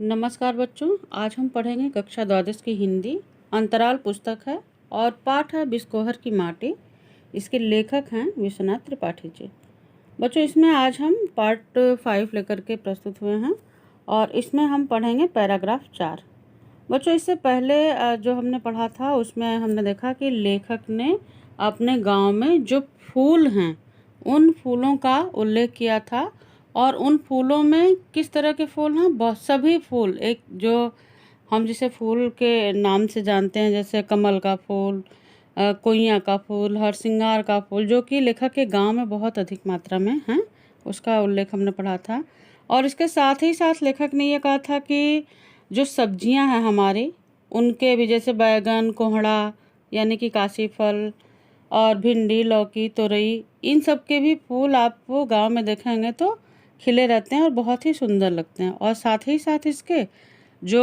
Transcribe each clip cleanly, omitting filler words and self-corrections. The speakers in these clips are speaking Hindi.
नमस्कार बच्चों, आज हम पढ़ेंगे कक्षा द्वादश की हिंदी। अंतराल पुस्तक है और पाठ है बिस्कोहर की माटी। इसके लेखक हैं विश्वनाथ त्रिपाठी जी। बच्चों, इसमें आज हम पार्ट 5 लेकर के प्रस्तुत हुए हैं और इसमें हम पढ़ेंगे पैराग्राफ 4। बच्चों, इससे पहले जो हमने पढ़ा था उसमें हमने देखा कि लेखक ने अपने गांव में जो फूल हैं उन फूलों का उल्लेख किया था और उन फूलों में किस तरह के फूल हैं। बहुत सभी फूल, एक जो हम जिसे फूल के नाम से जानते हैं जैसे कमल का फूल, कोइया का फूल, हरसिंगार का फूल, जो कि लेखक के गांव में बहुत अधिक मात्रा में हैं, उसका उल्लेख हमने पढ़ा था। और इसके साथ ही साथ लेखक ने यह कहा था कि जो सब्जियां हैं हमारी, उनके भी जैसे बैगन, कोहड़ा यानी कि काशी फल और भिंडी, लौकी, तोरई, इन सब के भी फूल आपको गांव में देखेंगे तो खिले रहते हैं और बहुत ही सुंदर लगते हैं। और साथ ही साथ इसके जो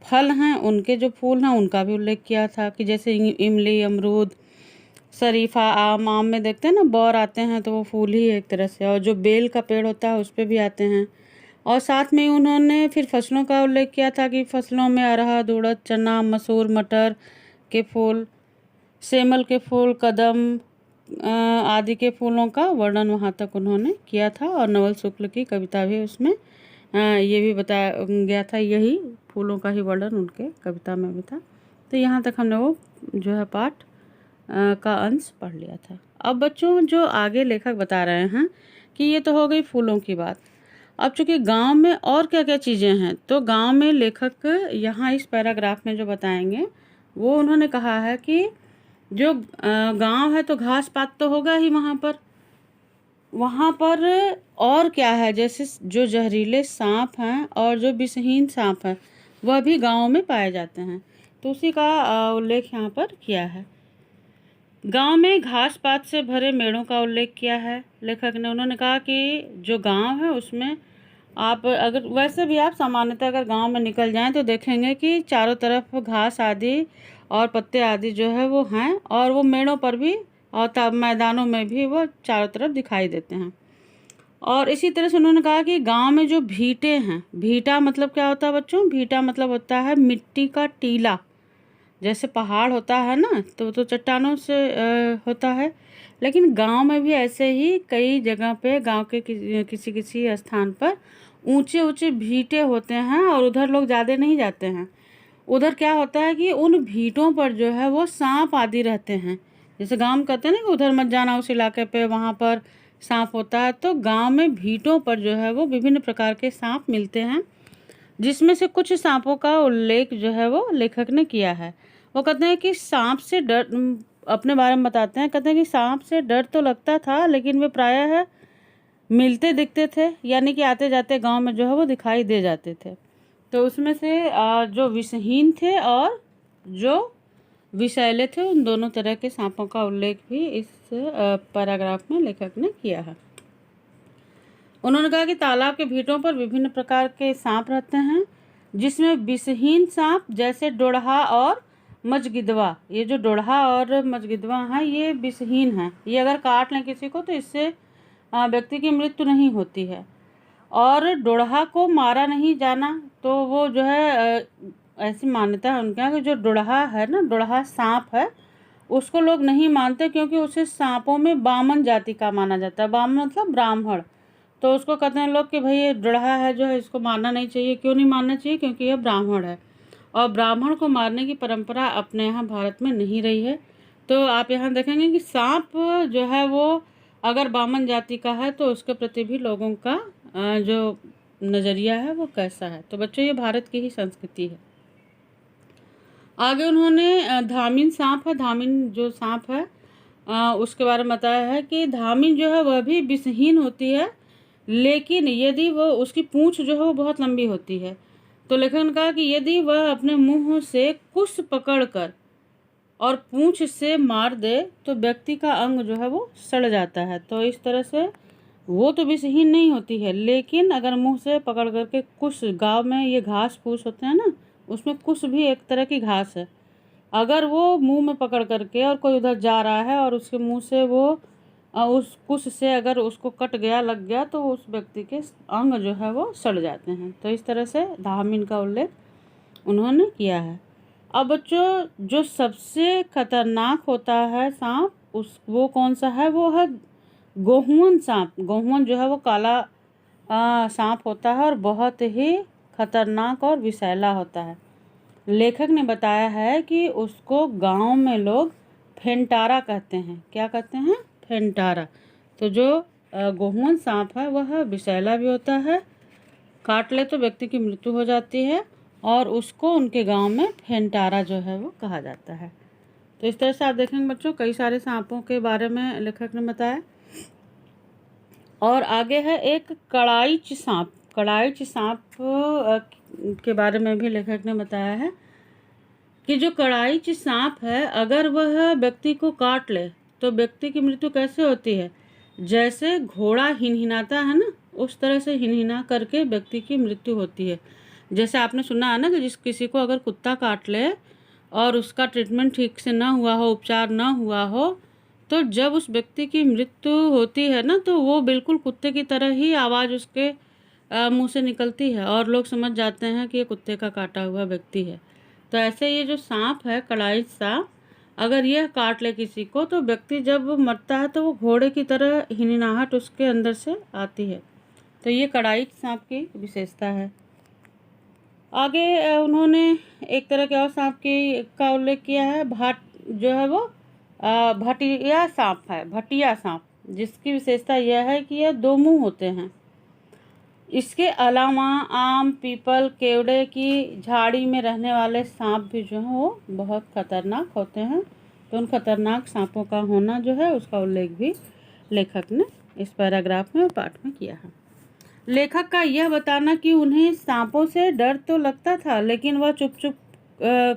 फल हैं, उनके जो फूल हैं उनका भी उल्लेख किया था कि जैसे इमली, अमरूद, शरीफा, आम में देखते हैं ना बौर आते हैं तो वो फूल ही है एक तरह से। और जो बेल का पेड़ होता है उस पर भी आते हैं। और साथ में उन्होंने फिर फसलों का उल्लेख किया था कि फसलों में अरहर, उड़द, चना, मसूर, मटर के फूल, सेमल के फूल, कदम आदि के फूलों का वर्णन वहाँ तक उन्होंने किया था। और नवल शुक्ल की कविता भी उसमें ये भी बताया गया था, यही फूलों का ही वर्णन उनके कविता में भी था। तो यहाँ तक हमने वो जो है पाठ का अंश पढ़ लिया था। अब बच्चों, जो आगे लेखक बता रहे हैं कि ये तो हो गई फूलों की बात। अब चूँकि गांव में और क्या क्या चीज़ें हैं, तो गांव में लेखक यहाँ इस पैराग्राफ में जो बताएंगे वो उन्होंने कहा है कि जो गांव है तो घास पात तो होगा ही वहाँ पर और क्या है, जैसे जो जहरीले सांप हैं और जो विषहीन सांप है वह भी गांव में पाए जाते हैं। तो उसी का उल्लेख यहाँ पर किया है। गांव में घास पात से भरे मेड़ों का उल्लेख किया है लेखक ने। उन्होंने कहा कि जो गांव है उसमें आप अगर वैसे भी आप सामान्यतः अगर गांव में निकल जाएं तो देखेंगे कि चारों तरफ घास आदि और पत्ते आदि जो है वो हैं, और वो मेड़ों पर भी और मैदानों में भी वो चारों तरफ दिखाई देते हैं। और इसी तरह से उन्होंने कहा कि गांव में जो भीटे हैं, भीटा मतलब क्या होता है बच्चों? भीटा मतलब होता है मिट्टी का टीला। जैसे पहाड़ होता है ना तो चट्टानों से होता है, लेकिन गांव में भी ऐसे ही कई जगह पे गांव के किसी किसी स्थान पर ऊंचे ऊंचे भीटे होते हैं और उधर लोग ज़्यादा नहीं जाते हैं। उधर क्या होता है कि उन भीटों पर जो है वो सांप आदि रहते हैं। जैसे गांव में कहते हैं ना कि उधर मत जाना उस इलाके पे, वहाँ पर सांप होता है। तो गांव में भीटों पर जो है वो विभिन्न प्रकार के सांप मिलते हैं, जिसमें से कुछ सांपों का उल्लेख जो है वो लेखक ने किया है। वो कहते हैं कि सांप से डर, अपने बारे में बताते हैं, कहते हैं कि सांप से डर तो लगता था लेकिन वे प्रायः है मिलते दिखते थे, यानी कि आते जाते गांव में जो है वो दिखाई दे जाते थे। तो उसमें से जो विषहीन थे और जो विषैले थे, उन दोनों तरह के सांपों का उल्लेख भी इस पैराग्राफ में लेखक ने किया है। उन्होंने कहा कि तालाब के भीटों पर विभिन्न प्रकार के सांप रहते हैं, जिसमें विषहीन सांप जैसे डोढ़ा और मजगिदवा, ये जो डोढ़ा और मजगिदवा हैं ये विषहीन हैं। ये अगर काट लें किसी को तो इससे व्यक्ति की मृत्यु नहीं होती है। और डोढ़ा को मारा नहीं जाना, तो वो जो है ऐसी मान्यता है उनके यहाँ कि जो डोढ़ा है ना, डोढ़ा सांप है, उसको लोग नहीं मानते क्योंकि उसे सांपों में बामन जाति का माना जाता है। बामन मतलब ब्राह्मण। तो उसको कहते हैं लोग कि भाई ये डोढ़ा है जो है इसको मारना नहीं चाहिए। क्यों नहीं मारना चाहिए? क्योंकि यह ब्राह्मण है और ब्राह्मण को मारने की परंपरा अपने यहाँ भारत में नहीं रही है। तो आप यहाँ देखेंगे कि सांप जो है वो अगर बामन जाति का है तो उसके प्रति भी लोगों का जो नज़रिया है वो कैसा है। तो बच्चों, ये भारत की ही संस्कृति है। आगे उन्होंने धामिन सांप है, धामिन जो सांप है उसके बारे में बताया है कि धामिन जो है वह भी विषहीन होती है, लेकिन यदि वो उसकी पूंछ जो है वो बहुत लंबी होती है। तो लेखक ने कहा कि यदि वह अपने मुंह से कुश पकड़कर और पूंछ से मार दे तो व्यक्ति का अंग जो है वो सड़ जाता है। तो इस तरह से वो तो विषहीन नहीं होती है, लेकिन अगर मुंह से पकड़ करके कुश, गांव में ये घास फूस होते हैं ना, उसमें कुश भी एक तरह की घास है, अगर वो मुंह में पकड़ करके और कोई उधर जा रहा है और उसके मुंह से वो उस कुश से अगर उसको कट गया, लग गया, तो उस व्यक्ति के अंग जो है वो सड़ जाते हैं। तो इस तरह से धामिन का उल्लेख उन्होंने किया है। अब बच्चों, जो सबसे खतरनाक होता है सांप, वो कौन सा है? वो है गोहुअन सांप। गोहुअन जो है वो काला सांप होता है और बहुत ही खतरनाक और विषैला होता है। लेखक ने बताया है कि उसको गांव में लोग फेंटारा कहते हैं। क्या कहते हैं? फेंटारा। तो जो गोहुअन सांप है वह विषैला भी होता है, काट ले तो व्यक्ति की मृत्यु हो जाती है, और उसको उनके गांव में फेंटारा जो है वो कहा जाता है। तो इस तरह से आप देखेंगे बच्चों, कई सारे सांपों के बारे में लेखक ने बताया। और आगे है एक कड़ाईच सांप। कड़ाईच सांप के बारे में भी लेखक ने बताया है कि जो कड़ाईच सांप है, अगर वह व्यक्ति को काट ले तो व्यक्ति की मृत्यु कैसे होती है? जैसे घोड़ा हिनहिनाता है ना, उस तरह से हिनहिना करके व्यक्ति की मृत्यु होती है। जैसे आपने सुना है ना कि किसी को अगर कुत्ता काट ले और उसका ट्रीटमेंट ठीक से ना हुआ हो, उपचार ना हुआ हो, तो जब उस व्यक्ति की मृत्यु होती है ना, तो वो बिल्कुल कुत्ते की तरह ही आवाज़ उसके मुंह से निकलती है और लोग समझ जाते हैं कि ये कुत्ते का काटा हुआ व्यक्ति है। तो ऐसे ये जो सांप है, कड़ाई सांप, अगर यह काट ले किसी को, तो व्यक्ति जब मरता है तो वो घोड़े की तरह हिनहिनाहट उसके अंदर से आती है। तो ये कड़ाई सांप की विशेषता है। आगे उन्होंने एक तरह के और सांप का उल्लेख किया है। जो है वो भटिया सांप है। भटिया सांप, जिसकी विशेषता यह है कि यह दो मुंह होते हैं। इसके अलावा आम, पीपल, केवड़े की झाड़ी में रहने वाले सांप भी जो हैं वो बहुत खतरनाक होते हैं। तो उन खतरनाक सांपों का होना जो है उसका उल्लेख भी लेखक ने इस पैराग्राफ में और पाठ में किया है। लेखक का यह बताना कि उन्हें सांपों से डर तो लगता था, लेकिन वह चुप चुप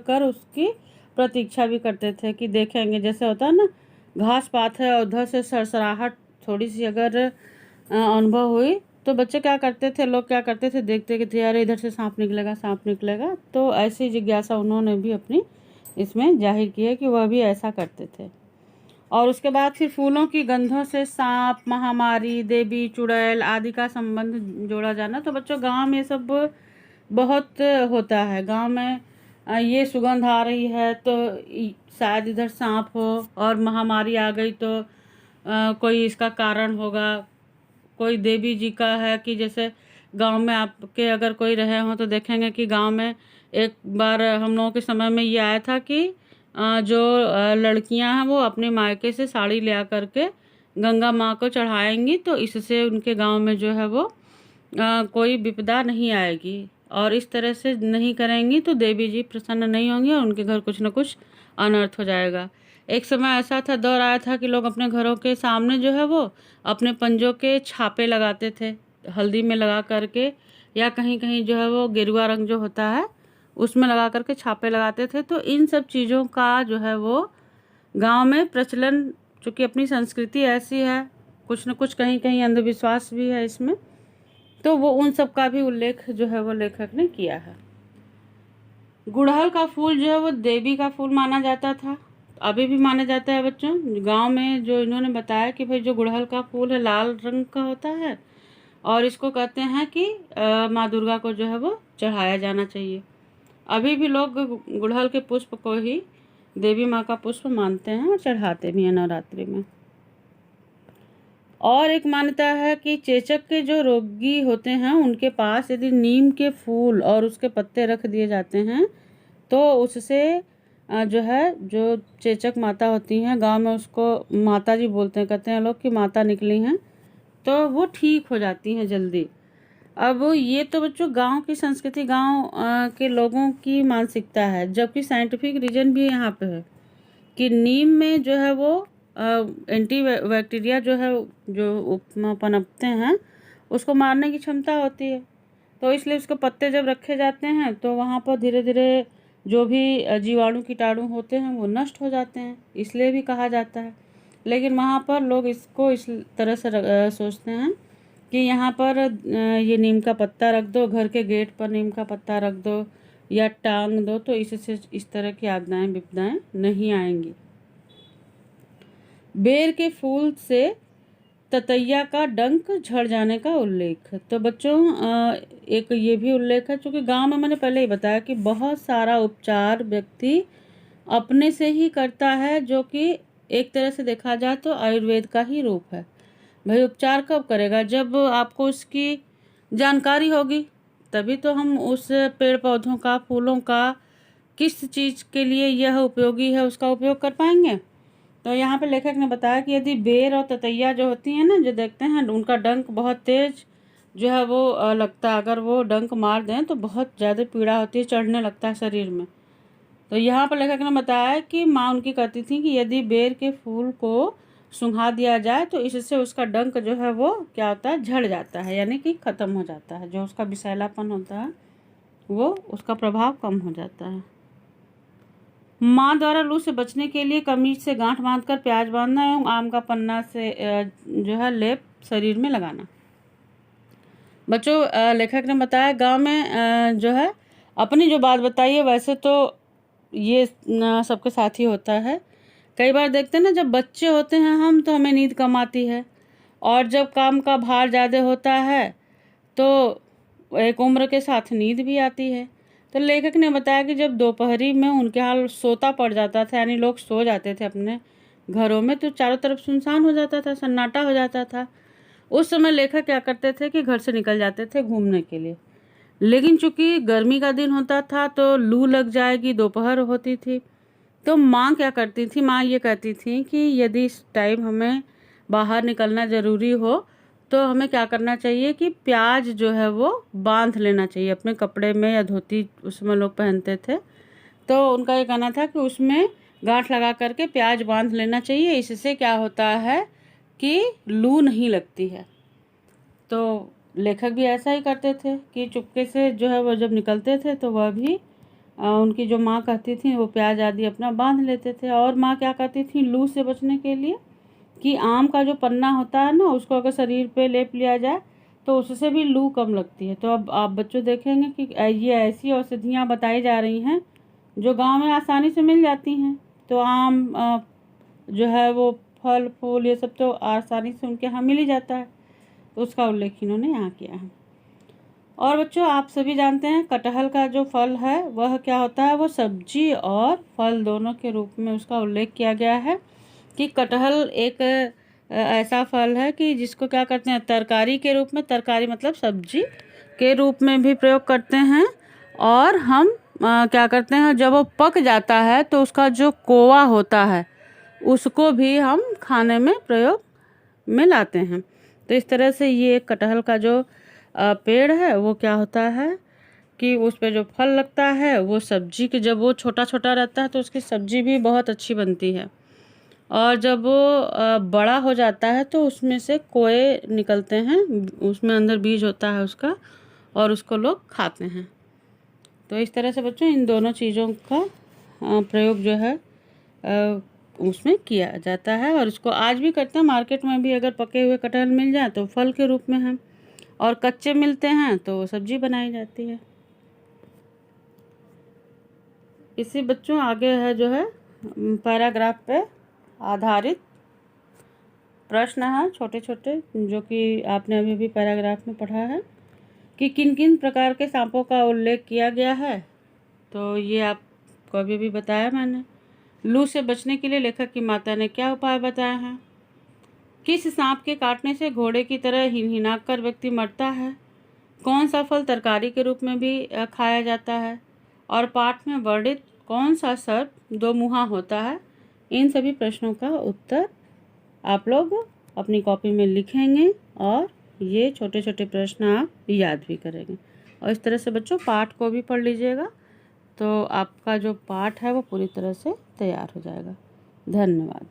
कर उसकी प्रतीक्षा भी करते थे कि देखेंगे। जैसे होता है ना, घास पात है और उधर से सरसराहट थोड़ी सी अगर अनुभव हुई, तो बच्चे क्या करते थे, लोग क्या करते थे, देखते कि यार इधर से सांप निकलेगा, सांप निकलेगा। तो ऐसी जिज्ञासा उन्होंने भी अपनी इसमें जाहिर की है कि वह भी ऐसा करते थे। और उसके बाद फिर फूलों की गंधों से सांप, महामारी, देवी, चुड़ैल आदि का संबंध जोड़ा जाना। तो बच्चों, गांव में सब बहुत होता है। गांव में ये सुगंध आ रही है तो शायद इधर सांप हो, और महामारी आ गई तो कोई इसका कारण होगा। कोई देवी जी का है कि जैसे गांव में आपके अगर कोई रहे हो तो देखेंगे कि गांव में एक बार हम लोगों के समय में ये आया था कि जो लड़कियां हैं वो अपने मायके से साड़ी ले आ करके गंगा माँ को चढ़ाएंगी, तो इससे उनके गांव में जो है वो कोई विपदा नहीं आएगी। और इस तरह से नहीं करेंगी तो देवी जी प्रसन्न नहीं होंगी और उनके घर कुछ न कुछ अनर्थ हो जाएगा। एक समय ऐसा था, दौर आया था कि लोग अपने घरों के सामने जो है वो अपने पंजों के छापे लगाते थे, हल्दी में लगा करके, या कहीं कहीं जो है वो गेरुआ रंग जो होता है उसमें लगा करके छापे लगाते थे। तो इन सब चीज़ों का जो है वो गांव में प्रचलन, चूँकि अपनी संस्कृति ऐसी है, कुछ न कुछ कहीं कहीं अंधविश्वास भी है इसमें, तो वो उन सब का भी उल्लेख जो है वो लेखक ने किया है। गुड़हल का फूल जो है वो देवी का फूल माना जाता था, अभी भी माना जाता है बच्चों। गांव में जो इन्होंने बताया कि भाई जो गुड़हल का फूल है लाल रंग का होता है, और इसको कहते हैं कि माँ दुर्गा को जो है वो चढ़ाया जाना चाहिए। अभी भी लोग गुड़हल के पुष्प को ही देवी माँ का पुष्प मानते हैं और चढ़ाते भी हैं नवरात्रि में। और एक मान्यता है कि चेचक के जो रोगी होते हैं उनके पास यदि नीम के फूल और उसके पत्ते रख दिए जाते हैं तो उससे जो है, जो चेचक माता होती हैं गांव में, उसको माता जी बोलते हैं, कहते हैं लोग कि माता निकली हैं, तो वो ठीक हो जाती हैं जल्दी। अब ये तो बच्चों गांव की संस्कृति, गांव के लोगों की मानसिकता है, जबकि साइंटिफिक रीजन भी यहाँ पे है कि नीम में जो है वो एंटी बैक्टीरिया जो है, जो पनपते हैं, उसको मारने की क्षमता होती है। तो इसलिए उसके पत्ते जब रखे जाते हैं तो वहाँ पर धीरे धीरे जो भी जीवाणु कीटाणु होते हैं वो नष्ट हो जाते हैं, इसलिए भी कहा जाता है। लेकिन वहाँ पर लोग इसको इस तरह से सोचते हैं कि यहाँ पर ये नीम का पत्ता रख दो, घर के गेट पर नीम का पत्ता रख दो या टांग दो, तो इससे इस तरह की आपदाएं विपदाएं नहीं आएंगी। बेर के फूल से ततैया का डंक झड़ जाने का उल्लेख। तो बच्चों एक ये भी उल्लेख है, चूँकि गांव में मैंने पहले ही बताया कि बहुत सारा उपचार व्यक्ति अपने से ही करता है, जो कि एक तरह से देखा जाए तो आयुर्वेद का ही रूप है। भाई उपचार कब करेगा? जब आपको उसकी जानकारी होगी, तभी तो हम उस पेड़ पौधों का, फूलों का किस चीज़ के लिए यह उपयोगी है उसका उपयोग कर पाएंगे। तो यहाँ पे लेखक ने बताया कि यदि बेर और ततैया जो होती हैं ना, जो देखते हैं उनका डंक बहुत तेज जो है वो लगता है, अगर वो डंक मार दें तो बहुत ज़्यादा पीड़ा होती है, चढ़ने लगता है शरीर में। तो यहाँ पर लेखक ने बताया कि माँ उनकी कहती थी कि यदि बेर के फूल को सुंघा दिया जाए तो इससे उसका डंक जो है वो क्या होता है, झड़ जाता है, यानी कि ख़त्म हो जाता है। जो उसका विषैलापन होता है वो उसका प्रभाव कम हो जाता है। माँ द्वारा लू से बचने के लिए कमीज से गांठ बांधकर प्याज बांधना एवं आम का पन्ना से जो है लेप शरीर में लगाना। बच्चों लेखक ने बताया गांव में जो है अपनी जो बात बताई है, वैसे तो ये सबके साथ ही होता है। कई बार देखते हैं ना, जब बच्चे होते हैं हम तो हमें नींद कम आती है, और जब काम का भार ज़्यादा होता है तो एक उम्र के साथ नींद भी आती है। तो लेखक ने बताया कि जब दोपहरी में उनके हाल सोता पड़ जाता था, यानी लोग सो जाते थे अपने घरों में, तो चारों तरफ सुनसान हो जाता था, सन्नाटा हो जाता था। उस समय लेखक क्या करते थे कि घर से निकल जाते थे घूमने के लिए। लेकिन चूंकि गर्मी का दिन होता था तो लू लग जाएगी, दोपहर होती थी, तो माँ क्या करती थी, माँ ये कहती थी कि यदि इस टाइम हमें बाहर निकलना ज़रूरी हो तो हमें क्या करना चाहिए कि प्याज जो है वो बांध लेना चाहिए अपने कपड़े में, या धोती उसमें लोग पहनते थे, तो उनका ये कहना था कि उसमें गांठ लगा करके प्याज बांध लेना चाहिए। इससे क्या होता है कि लू नहीं लगती है। तो लेखक भी ऐसा ही करते थे कि चुपके से जो है वो जब निकलते थे तो वह भी उनकी जो माँ कहती थी वो प्याज आदि अपना बांध लेते थे। और माँ क्या कहती थी लू से बचने के लिए कि आम का जो पन्ना होता है ना, उसको अगर शरीर पे लेप लिया जाए तो उससे भी लू कम लगती है। तो अब आप बच्चों देखेंगे कि ये ऐसी औषधियाँ बताई जा रही हैं जो गांव में आसानी से मिल जाती हैं। तो आम जो है वो फल फूल ये सब तो आसानी से उनके यहाँ मिल ही जाता है, तो उसका उल्लेख इन्होंने यहाँ किया है। और बच्चों आप सभी जानते हैं कटहल का जो फल है वह क्या होता है, वो सब्जी और फल दोनों के रूप में उसका उल्लेख किया गया है कि कटहल एक ऐसा फल है कि जिसको क्या करते हैं तरकारी के रूप में, तरकारी मतलब सब्जी के रूप में भी प्रयोग करते हैं। और हम क्या करते हैं जब वो पक जाता है तो उसका जो कोवा होता है उसको भी हम खाने में प्रयोग में लाते हैं। तो इस तरह से ये कटहल का जो पेड़ है वो क्या होता है कि उस पे जो फल लगता है वो सब्जी के, जब वो छोटा छोटा रहता है तो उसकी सब्जी भी बहुत अच्छी बनती है, और जब वो बड़ा हो जाता है तो उसमें से कोए निकलते हैं, उसमें अंदर बीज होता है उसका, और उसको लोग खाते हैं। तो इस तरह से बच्चों इन दोनों चीज़ों का प्रयोग जो है उसमें किया जाता है, और इसको आज भी करते हैं। मार्केट में भी अगर पके हुए कटहल मिल जाए तो फल के रूप में हैं, और कच्चे मिलते हैं तो सब्जी बनाई जाती है। इसी बच्चों आगे है जो है पैराग्राफ पे आधारित प्रश्न है छोटे छोटे, जो कि आपने अभी भी पैराग्राफ में पढ़ा है कि किन किन प्रकार के सांपों का उल्लेख किया गया है। तो ये आपको अभी भी बताया मैंने। लू से बचने के लिए लेखक की माता ने क्या उपाय बताए हैं। किस सांप के काटने से घोड़े की तरह हिनहिनाक कर व्यक्ति मरता है। कौन सा फल तरकारी के रूप में भी खाया जाता है, और पाठ में वर्णित कौन सा सर्प दो मुँहा होता है। इन सभी प्रश्नों का उत्तर आप लोग अपनी कॉपी में लिखेंगे, और ये छोटे छोटे प्रश्न आप याद भी करेंगे। और इस तरह से बच्चों पाठ को भी पढ़ लीजिएगा, तो आपका जो पाठ है वो पूरी तरह से तैयार हो जाएगा। धन्यवाद।